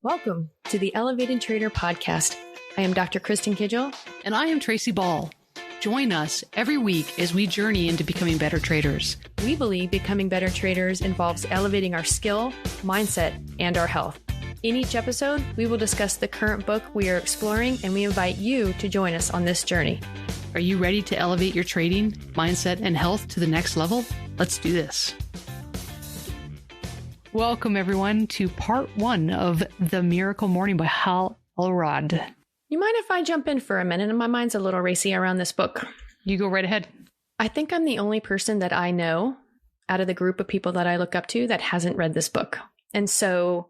Welcome to the Elevated Trader Podcast. I am Dr. Kristen Kidgel. And I am Tracy Ball. Join us every week as we journey into becoming better traders. We believe becoming better traders involves elevating our skill, mindset, and our health. In each episode, we will discuss the current book we are exploring, and we invite you to join us on this journey. Are you ready to elevate your trading, mindset, and health to the next level? Let's do this. Welcome, everyone, to part one of The Miracle Morning by Hal Elrod. You mind if I jump in for a minute? And my mind's a little racy around this book. You go right ahead. I think I'm the only person that I know out of the group of people that I look up to that hasn't read this book. And so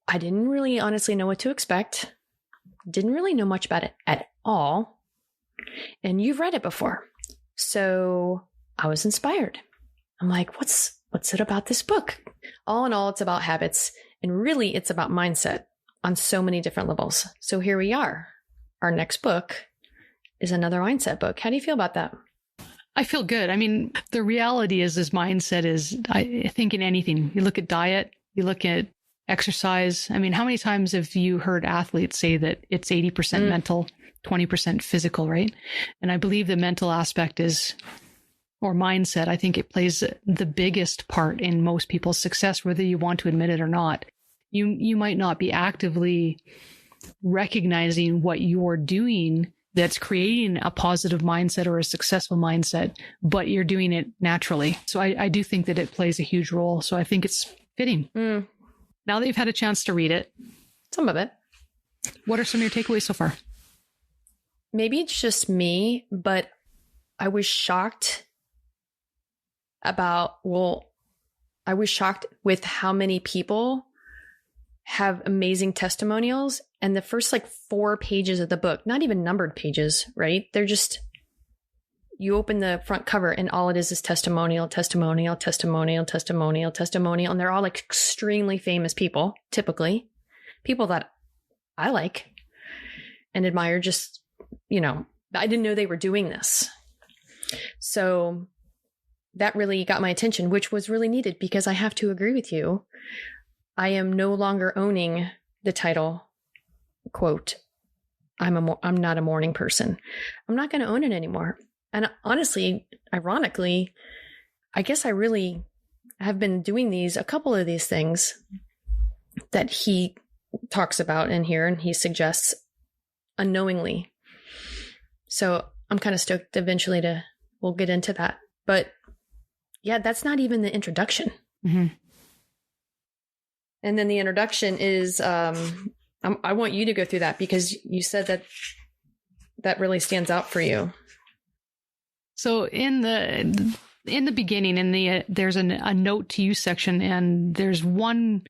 I didn't really honestly know what to expect. Didn't really know much about it at all. And you've read it before. So I was inspired. I'm like, what's it about this book? All in all, it's about habits. And really, it's about mindset on so many different levels. So here we are. Our next book is another mindset book. How do you feel about that? I feel good. I mean, the reality is this mindset is, I think in anything, you look at diet, you look at exercise. I mean, how many times have you heard athletes say that it's 80% mental, 20% physical, right? And I believe the mental aspect is, or mindset, I think it plays the biggest part in most people's success, whether you want to admit it or not. You might not be actively recognizing what you're doing that's creating a positive mindset or a successful mindset, but you're doing it naturally. So I do think that it plays a huge role. So I think it's fitting. Now that you've had a chance to read it. Some of it. What are some of your takeaways so far? Maybe it's just me, but I was shocked with how many people have amazing testimonials. And the first 4 pages of the book, not even numbered pages, right? They're just, you open the front cover and all it is testimonial, testimonial, testimonial, testimonial, testimonial. And they're all extremely famous people, typically people that I like and admire. Just, I didn't know they were doing this. So that really got my attention, which was really needed because I have to agree with you. I am no longer owning the title, quote, I'm not a morning person. I'm not going to own it anymore. And honestly, ironically, I guess I really have been doing a couple of these things that he talks about in here and he suggests unknowingly. So I'm kind of stoked eventually we'll get into that. But yeah, that's not even the introduction. Mm-hmm. And then the introduction is, I want you to go through that because you said that really stands out for you. So in the beginning, there's a note to you section, and there's one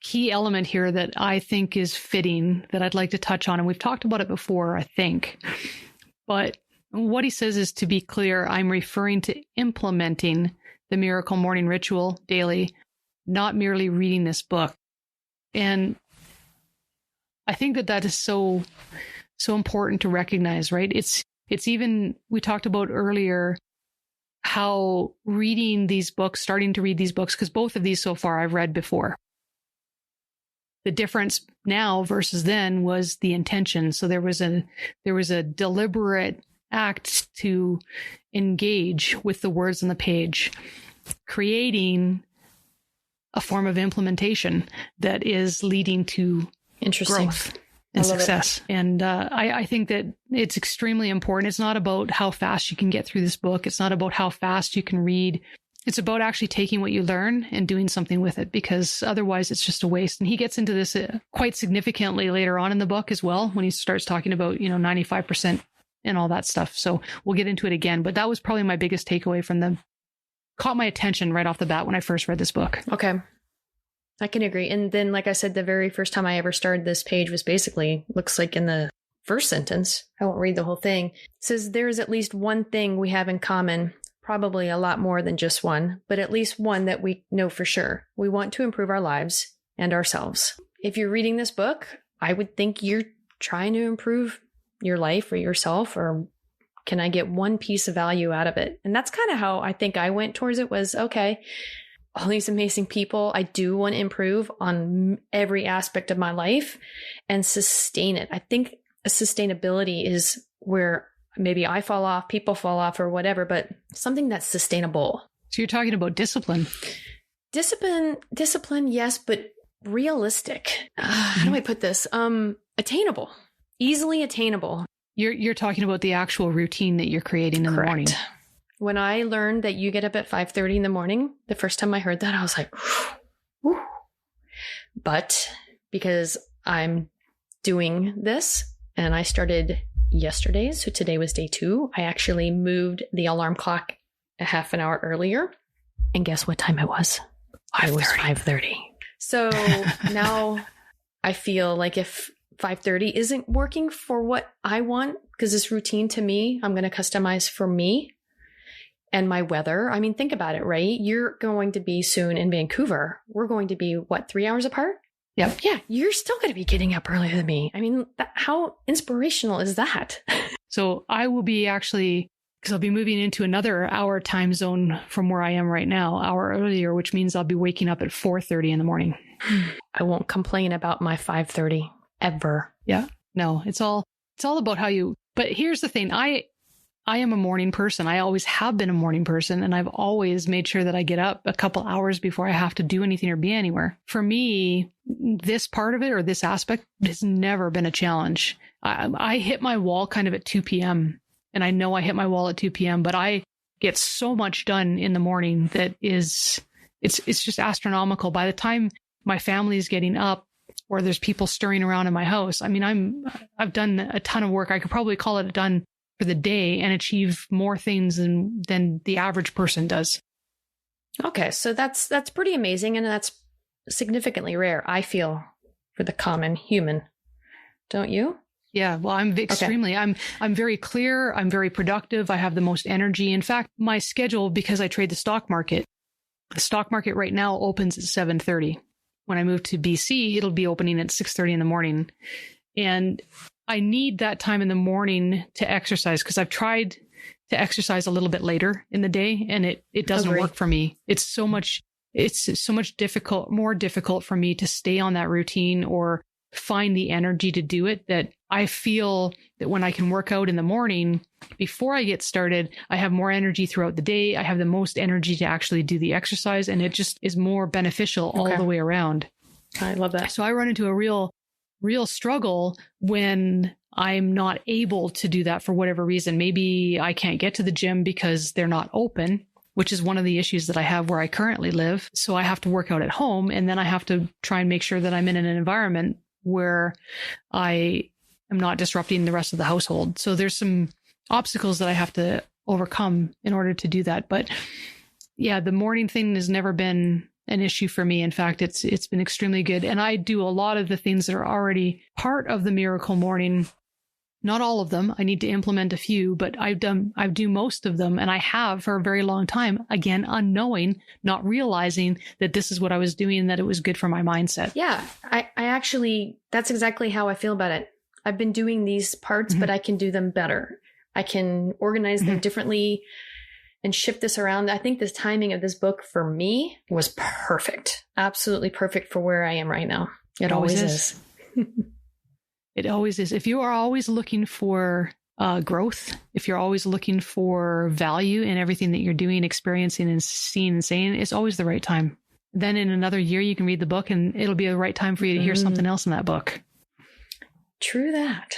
key element here that I think is fitting that I'd like to touch on. And we've talked about it before, I think. But what he says is, to be clear, I'm referring to implementing the Miracle Morning Ritual daily, not merely reading this book. And I think that is so important to recognize, right? It's even, we talked about earlier how reading these books, starting to read these books, because both of these so far I've read before. The difference now versus then was the intention. So there was a deliberate act to engage with the words on the page, creating a form of implementation that is leading to growth and success. And I think that it's extremely important. It's not about how fast you can get through this book. It's not about how fast you can read. It's about actually taking what you learn and doing something with it, because otherwise it's just a waste. And he gets into this quite significantly later on in the book as well, when he starts talking about, 95% and all that stuff. So we'll get into it again. But that was probably my biggest takeaway from them. Caught my attention right off the bat when I first read this book. Okay. I can agree. And then, like I said, the very first time I ever started this page was basically, looks like in the first sentence, I won't read the whole thing. It says, there is at least one thing we have in common, probably a lot more than just one, but at least one that we know for sure. We want to improve our lives and ourselves. If you're reading this book, I would think you're trying to improve your life or yourself, or can I get one piece of value out of it? And that's kind of how I think I went towards it was, okay, all these amazing people. I do want to improve on every aspect of my life and sustain it. I think sustainability is where maybe I fall off, people fall off or whatever, but something that's sustainable. So you're talking about discipline. Discipline, yes, but realistic. How do I put this? Attainable, easily attainable. You're talking about the actual routine that you're creating in the morning. When I learned that you get up at 5:30 in the morning, the first time I heard that, I was like, whew. But because I'm doing this and I started yesterday, so today was day 2, I actually moved the alarm clock a half an hour earlier. And guess what time it was? It was 5:30. So now I feel like if 5:30 isn't working for what I want, because this routine to me, I'm going to customize for me and my weather. I mean, think about it, right? You're going to be soon in Vancouver. We're going to be, 3 hours apart? Yep. Yeah. You're still going to be getting up earlier than me. I mean, how inspirational is that? So I will be actually, because I'll be moving into another hour time zone from where I am right now, hour earlier, which means I'll be waking up at 4:30 in the morning. I won't complain about my 5:30 ever. Yeah. No, it's all about how you, but here's the thing. I am a morning person. I always have been a morning person, and I've always made sure that I get up a couple hours before I have to do anything or be anywhere. For me, this part of it or this aspect has never been a challenge. I hit my wall kind of at 2 p.m. and I know I hit my wall at 2 p.m., but I get so much done in the morning that it's just astronomical. By the time my family is getting up or there's people stirring around in my house, I mean, I've done a ton of work. I could probably call it done for the day and achieve more things than the average person does. Okay, so that's pretty amazing, and that's significantly rare, I feel, for the common human. Don't you? Yeah, well, I'm extremely, okay. I'm very clear. I'm very productive. I have the most energy. In fact, my schedule, because I trade the stock market right now opens at 7:30. When I move to BC, it'll be opening at 6:30 in the morning. And I need that time in the morning to exercise, because I've tried to exercise a little bit later in the day and it doesn't work for me. It's so much more difficult for me to stay on that routine or find the energy to do it, that I feel that when I can work out in the morning before I get started, I have more energy throughout the day. I have the most energy to actually do the exercise, and it just is more beneficial all the way around. I love that. So I run into a real struggle when I'm not able to do that for whatever reason. Maybe I can't get to the gym because they're not open, which is one of the issues that I have where I currently live. So I have to work out at home, and then I have to try and make sure that I'm in an environment where I am not disrupting the rest of the household. So there's some obstacles that I have to overcome in order to do that. But yeah, the morning thing has never been an issue for me. In fact, it's been extremely good. And I do a lot of the things that are already part of the miracle morning. Not all of them. I need to implement a few, but I do most of them. And I have for a very long time, again, unknowing, not realizing that this is what I was doing and that it was good for my mindset. Yeah, I actually, that's exactly how I feel about it. I've been doing these parts, but I can do them better. I can organize them differently and shift this around. I think this timing of this book for me was perfect. Absolutely perfect for where I am right now. It always is. It always is. If you are always looking for growth, if you're always looking for value in everything that you're doing, experiencing and seeing and saying, it's always the right time. Then in another year, you can read the book and it'll be the right time for you to hear something else in that book. True that.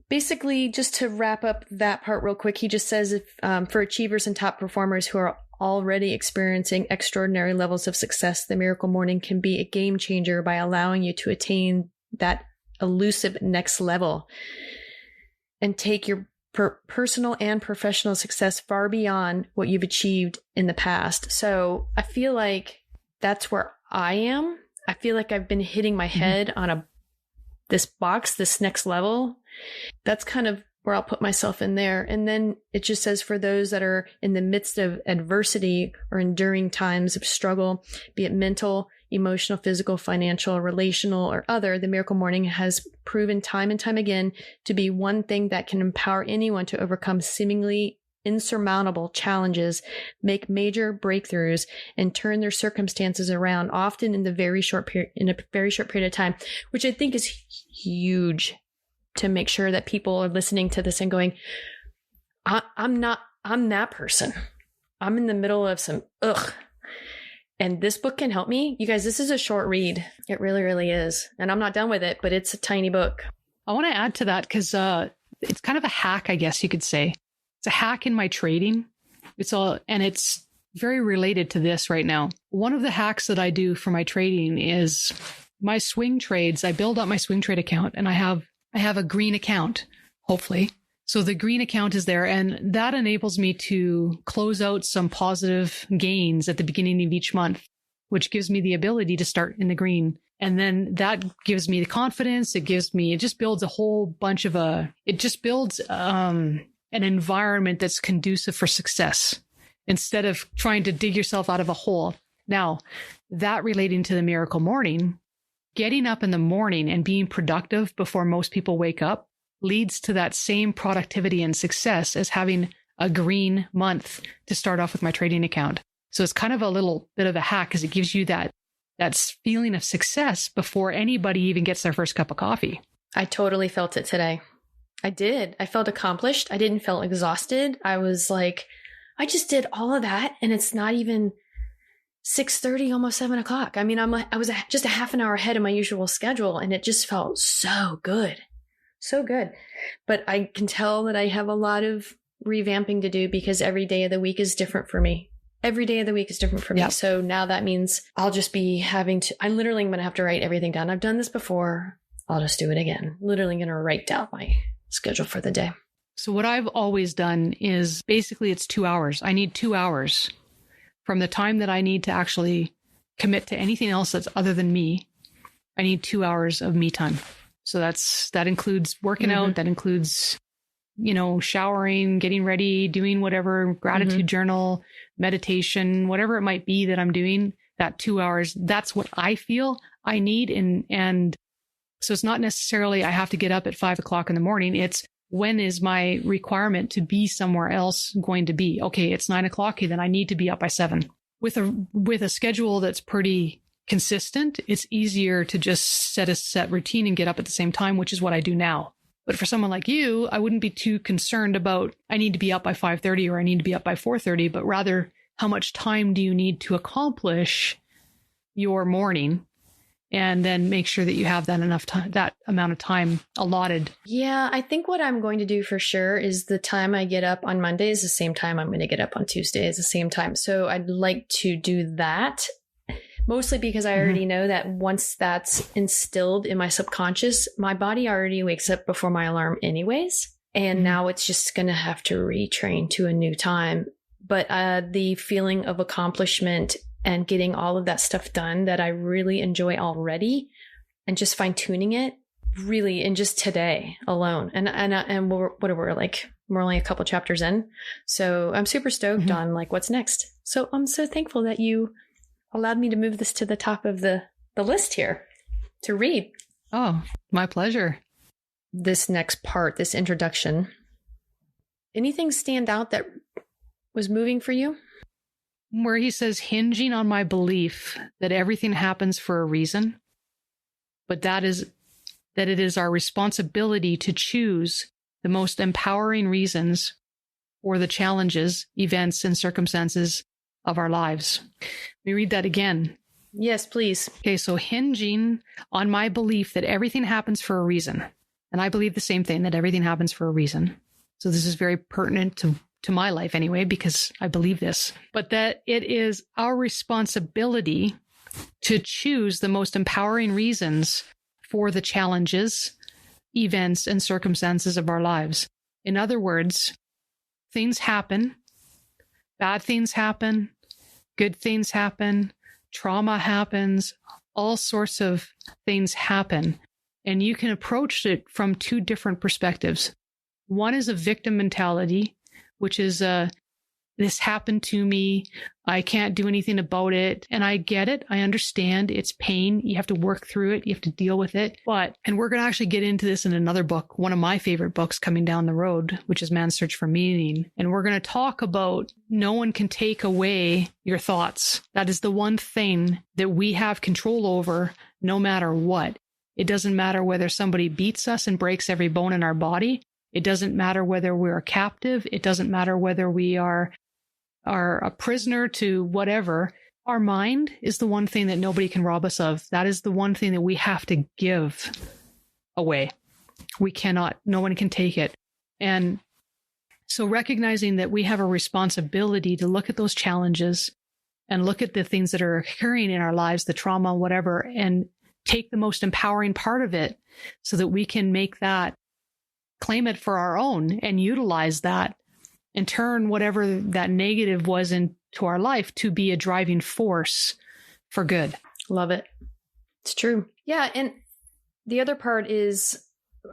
Basically, just to wrap up that part real quick, he just says if for achievers and top performers who are already experiencing extraordinary levels of success, the Miracle Morning can be a game changer by allowing you to attain that elusive next level and take your personal and professional success far beyond what you've achieved in the past. So I feel like that's where I am. I feel like I've been hitting my head on this box, this next level. That's kind of where I'll put myself in there. And then it just says for those that are in the midst of adversity or enduring times of struggle, be it mental, emotional, physical, financial, relational, or other, the Miracle Morning has proven time and time again to be one thing that can empower anyone to overcome seemingly insurmountable challenges, make major breakthroughs, and turn their circumstances around, often in a very short period of time, which I think is huge to make sure that people are listening to this and going, I'm that person. I'm in the middle of some ugh. And this book can help me. You guys, this is a short read. It really, really is. And I'm not done with it, but it's a tiny book. I want to add to that because it's kind of a hack, I guess you could say. It's a hack in my trading. It's very related to this right now. One of the hacks that I do for my trading is my swing trades. I build up my swing trade account, and I have a green account, hopefully. So the green account is there, and that enables me to close out some positive gains at the beginning of each month, which gives me the ability to start in the green. And then that gives me the confidence. It just builds a whole bunch of an environment that's conducive for success instead of trying to dig yourself out of a hole. Now, that relating to the miracle morning, getting up in the morning and being productive before most people wake up leads to that same productivity and success as having a green month to start off with my trading account. So it's kind of a little bit of a hack because it gives you that feeling of success before anybody even gets their first cup of coffee. I totally felt it today. I did. I felt accomplished. I didn't feel exhausted. I was like, I just did all of that and it's not even 6:30, almost 7 o'clock. I mean, I was just a half an hour ahead of my usual schedule and it just felt so good. So good. But I can tell that I have a lot of revamping to do because every day of the week is different for me. Every day of the week is different for me. So now that means I'll just be I'm literally going to have to write everything down. I've done this before. I'll just do it again. Literally going to write down my schedule for the day. So what I've always done is basically it's 2 hours. I need 2 hours from the time that I need to actually commit to anything else that's other than me. I need 2 hours of me time. So that includes working out, that includes, showering, getting ready, doing whatever, gratitude journal, meditation, whatever it might be that I'm doing, that 2 hours, that's what I feel I need. And so it's not necessarily I have to get up at 5 o'clock in the morning. It's when is my requirement to be somewhere else going to be? Okay, it's 9 o'clock. Okay, then I need to be up by 7. With a schedule that's pretty consistent, it's easier to just set a set routine and get up at the same time, which is what I do now. But for someone like you, I wouldn't be too concerned about I need to be up by 5:30 or I need to be up by 4:30, but rather how much time do you need to accomplish your morning, and then make sure that you have that amount of time allotted. Yeah, I think what I'm going to do for sure is the time I get up on Monday is the same time I'm going to get up on Tuesday is the same time. So I'd like to do that. Mostly because I already know that once that's instilled in my subconscious, my body already wakes up before my alarm anyways. And now it's just going to have to retrain to a new time. But the feeling of accomplishment and getting all of that stuff done that I really enjoy already and just fine tuning it really in just today alone. And we're only a couple chapters in. So I'm super stoked on what's next. So I'm so thankful that you allowed me to move this to the top of the list here to read. Oh, my pleasure. This next part, this introduction, anything stand out that was moving for you? Where he says, hinging on my belief that everything happens for a reason, but that it is our responsibility to choose the most empowering reasons for the challenges, events, and circumstances of our lives. Let me read that again. Yes, please. Okay, so hinging on my belief that everything happens for a reason. And I believe the same thing, that everything happens for a reason. So this is very pertinent to my life anyway, because I believe this. But that it is our responsibility to choose the most empowering reasons for the challenges, events, and circumstances of our lives. In other words, things happen. Bad things happen, good things happen, trauma happens, all sorts of things happen. And you can approach it from two different perspectives. One is a victim mentality, which is this happened to me. I can't do anything about it. And I get it. I understand it's pain. You have to work through it. You have to deal with it. And we're going to actually get into this in another book, one of my favorite books coming down the road, which is Man's Search for Meaning. And we're going to talk about no one can take away your thoughts. That is the one thing that we have control over no matter what. It doesn't matter whether somebody beats us and breaks every bone in our body. It doesn't matter whether we're a captive. It doesn't matter whether we are a prisoner to whatever. Our mind is the one thing that nobody can rob us of. That is the one thing that we have to give away. We cannot, no one can take it. And so recognizing that we have a responsibility to look at those challenges and look at the things that are occurring in our lives, the trauma, whatever, and take the most empowering part of it so that we can make that, claim it for our own and utilize that and turn whatever that negative was into our life to be a driving force for good. Love it. It's true. Yeah. And the other part is,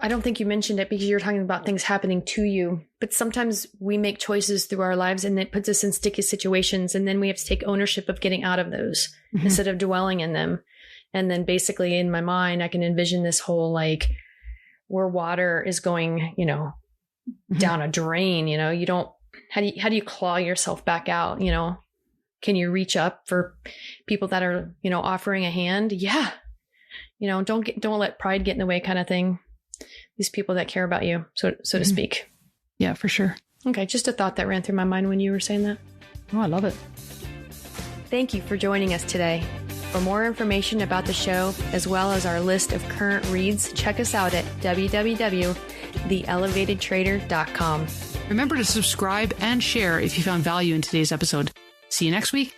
I don't think you mentioned it because you're talking about things happening to you, but sometimes we make choices through our lives and it puts us in sticky situations. And then we have to take ownership of getting out of those instead of dwelling in them. And then basically in my mind, I can envision this whole like where water is going, down a drain, you don't, how do you claw yourself back out? Can you reach up for people that are, offering a hand? Yeah. Don't let pride get in the way kind of thing. These people that care about you, so to speak. Yeah, for sure. Okay. Just a thought that ran through my mind when you were saying that. Oh, I love it. Thank you for joining us today. For more information about the show, as well as our list of current reads, check us out at www.theelevatedtrader.com. Remember to subscribe and share if you found value in today's episode. See you next week.